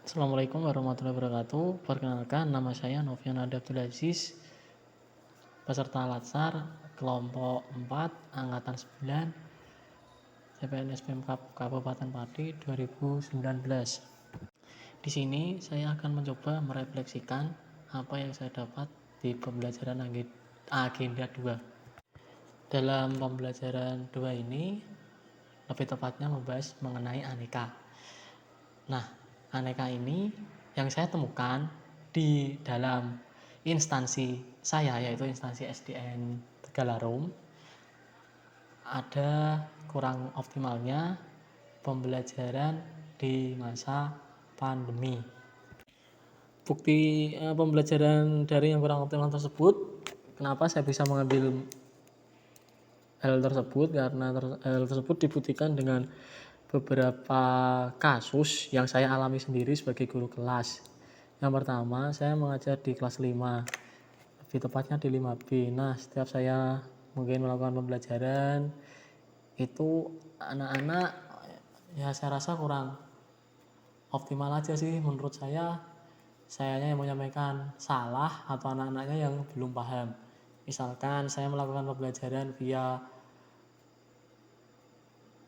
Assalamualaikum warahmatullahi wabarakatuh. Perkenalkan, nama saya Novian Abdul Aziz, peserta Latsar kelompok 4 angkatan 9 CPNS Pemkab Kabupaten Pati 2019. Di sini saya akan mencoba merefleksikan apa yang saya dapat di pembelajaran agenda 2. Dalam pembelajaran 2 ini lebih tepatnya membahas mengenai aneka. Nah, aneka ini yang saya temukan di dalam instansi saya, yaitu instansi SDN Tegalarum, ada kurang optimalnya pembelajaran di masa pandemi. Bukti pembelajaran dari yang kurang optimal tersebut, kenapa saya bisa mengambil hal tersebut, karena hal tersebut dibuktikan dengan beberapa kasus yang saya alami sendiri sebagai guru kelas. Yang pertama, saya mengajar di kelas 5, lebih tepatnya di 5B. Nah, setiap saya mungkin melakukan pembelajaran, itu anak-anak ya saya rasa kurang optimal aja sih menurut sayanya yang menyampaikan salah atau anak-anaknya yang belum paham. Misalkan saya melakukan pembelajaran via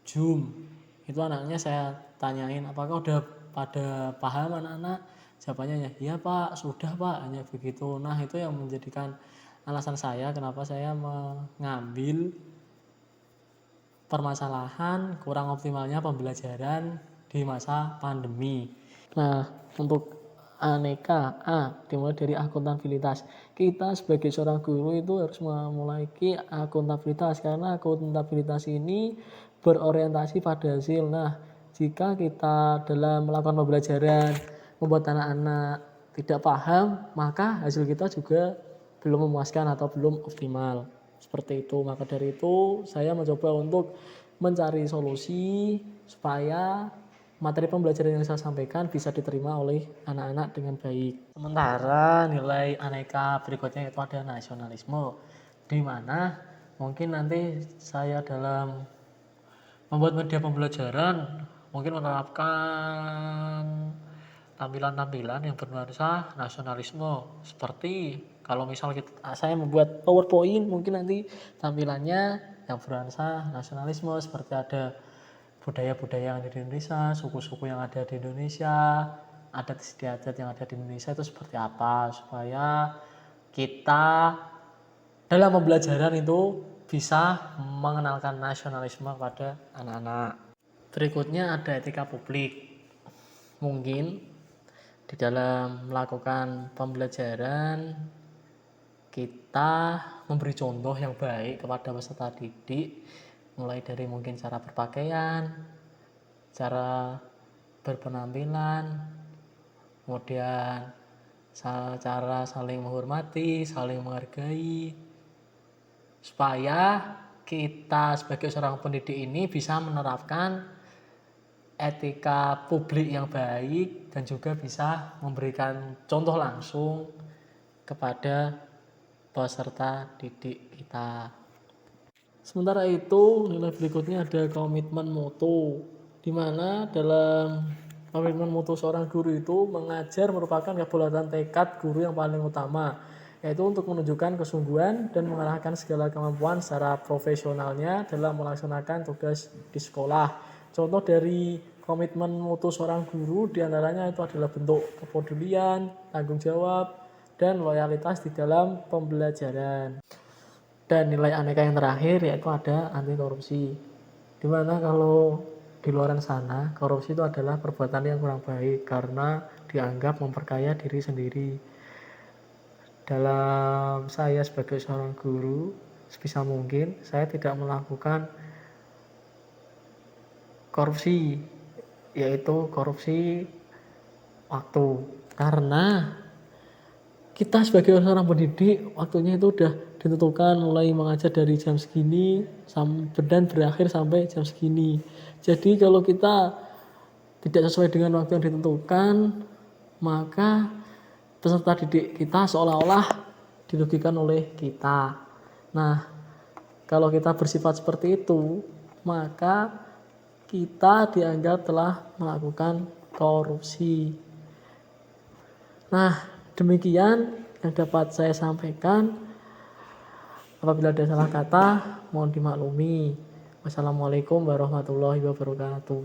Zoom, itu anaknya saya tanyain apakah udah pada paham anak-anak, jawabannya ya iya pak, sudah pak, hanya begitu. Nah, itu yang menjadikan alasan saya kenapa saya mengambil permasalahan kurang optimalnya pembelajaran di masa pandemi. Nah, untuk aneka dimulai dari akuntabilitas. Kita sebagai seorang guru itu harus memiliki akuntabilitas, karena akuntabilitas ini berorientasi pada hasil. Nah, jika kita dalam melakukan pembelajaran membuat anak-anak tidak paham, maka hasil kita juga belum memuaskan atau belum optimal. Seperti itu. Maka dari itu saya mencoba untuk mencari solusi supaya materi pembelajaran yang saya sampaikan bisa diterima oleh anak-anak dengan baik. Sementara nilai aneka berikutnya itu ada nasionalisme, di mana mungkin nanti saya dalam membuat media pembelajaran mungkin menerapkan tampilan-tampilan yang bernuansa nasionalisme, seperti kalau misal saya membuat PowerPoint, mungkin nanti tampilannya yang bernuansa nasionalisme, seperti ada budaya-budaya yang ada di Indonesia, suku-suku yang ada di Indonesia, adat istiadat yang ada di Indonesia itu seperti apa, supaya kita dalam pembelajaran itu bisa mengenalkan nasionalisme kepada anak-anak. Berikutnya ada etika publik. Mungkin di dalam melakukan pembelajaran kita memberi contoh yang baik kepada peserta didik, mulai dari mungkin cara berpakaian, cara berpenampilan, kemudian cara saling menghormati, saling menghargai, supaya kita sebagai seorang pendidik ini bisa menerapkan etika publik yang baik dan juga bisa memberikan contoh langsung kepada peserta didik kita. Sementara itu, nilai berikutnya ada komitmen mutu, di mana dalam komitmen mutu seorang guru itu mengajar merupakan kebulatan tekad guru yang paling utama, yaitu untuk menunjukkan kesungguhan dan mengarahkan segala kemampuan secara profesionalnya dalam melaksanakan tugas di sekolah. Contoh dari komitmen mutu seorang guru diantaranya itu adalah bentuk kepedulian, tanggung jawab, dan loyalitas di dalam pembelajaran. Dan nilai aneka yang terakhir yaitu ada anti korupsi, dimana kalau di luar sana korupsi itu adalah perbuatan yang kurang baik karena dianggap memperkaya diri sendiri. Dalam saya sebagai seorang guru, sebisa mungkin saya tidak melakukan korupsi, yaitu korupsi waktu, karena kita sebagai seorang pendidik waktunya itu udah ditentukan, mulai mengajar dari jam segini dan berakhir sampai jam segini. Jadi kalau kita tidak sesuai dengan waktu yang ditentukan, maka peserta didik kita seolah-olah dirugikan oleh kita. Nah, kalau kita bersifat seperti itu, maka kita dianggap telah melakukan korupsi. Nah, demikian yang dapat saya sampaikan. Apabila ada salah kata, mohon dimaklumi. Wassalamualaikum warahmatullahi wabarakatuh.